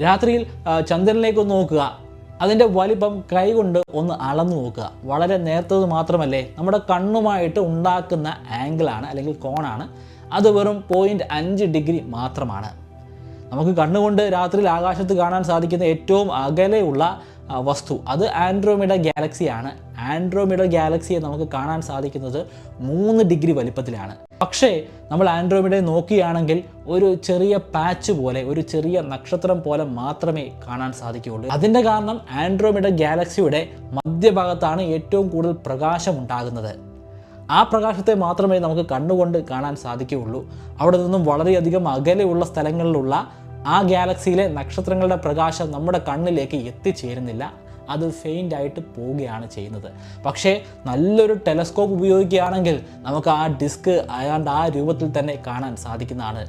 രാത്രിയിൽ ചന്ദ്രനിലേക്ക് നോക്കുക, അതിൻ്റെ വലിപ്പം കൈകൊണ്ട് ഒന്ന് അളന്നു നോക്കുക. വളരെ നേർത്തത് മാത്രമല്ലേ, നമ്മുടെ കണ്ണുമായിട്ട് ഉണ്ടാക്കുന്ന ആംഗിളാണ് അല്ലെങ്കിൽ കോണാണ്. അത് വെറും 0.5 ഡിഗ്രി മാത്രമാണ്. നമുക്ക് കണ്ണുകൊണ്ട് രാത്രിയിൽ ആകാശത്ത് കാണാൻ സാധിക്കുന്ന ഏറ്റവും അകലെയുള്ള വസ്തു അത് ആൻഡ്രോമീഡ ഗാലക്സിയാണ്. ആൻഡ്രോമീഡ ഗാലക്സിയെ നമുക്ക് കാണാൻ സാധിക്കുന്നത് 3 ഡിഗ്രി വലിപ്പത്തിലാണ്. പക്ഷേ നമ്മൾ ആൻഡ്രോമീഡയെ നോക്കുകയാണെങ്കിൽ ഒരു ചെറിയ പാച്ച് പോലെ, ഒരു ചെറിയ നക്ഷത്രം പോലെ മാത്രമേ കാണാൻ സാധിക്കുകയുള്ളൂ. അതിൻ്റെ കാരണം ആൻഡ്രോമീഡ ഗാലക്സിയുടെ മധ്യഭാഗത്താണ് ഏറ്റവും കൂടുതൽ പ്രകാശം ഉണ്ടാകുന്നത്. ആ പ്രകാശത്തെ മാത്രമേ നമുക്ക് കണ്ണുകൊണ്ട് കാണാൻ സാധിക്കുകയുള്ളൂ. അവിടെ നിന്നും വളരെയധികം അകലെയുള്ള സ്ഥലങ്ങളിലുള്ള ആ ഗാലക്സിയിലെ നക്ഷത്രങ്ങളുടെ പ്രകാശം നമ്മുടെ കണ്ണിലേക്ക് എത്തിച്ചേരുന്നില്ല. അത് ഫെയിൻ്റായിട്ട് പോവുകയാണ് ചെയ്യുന്നത്. പക്ഷേ നല്ലൊരു ടെലസ്കോപ്പ് ഉപയോഗിക്കുകയാണെങ്കിൽ നമുക്ക് ആ ഡിസ്ക് ആ രൂപത്തിൽ തന്നെ കാണാൻ സാധിക്കുന്നതാണ്.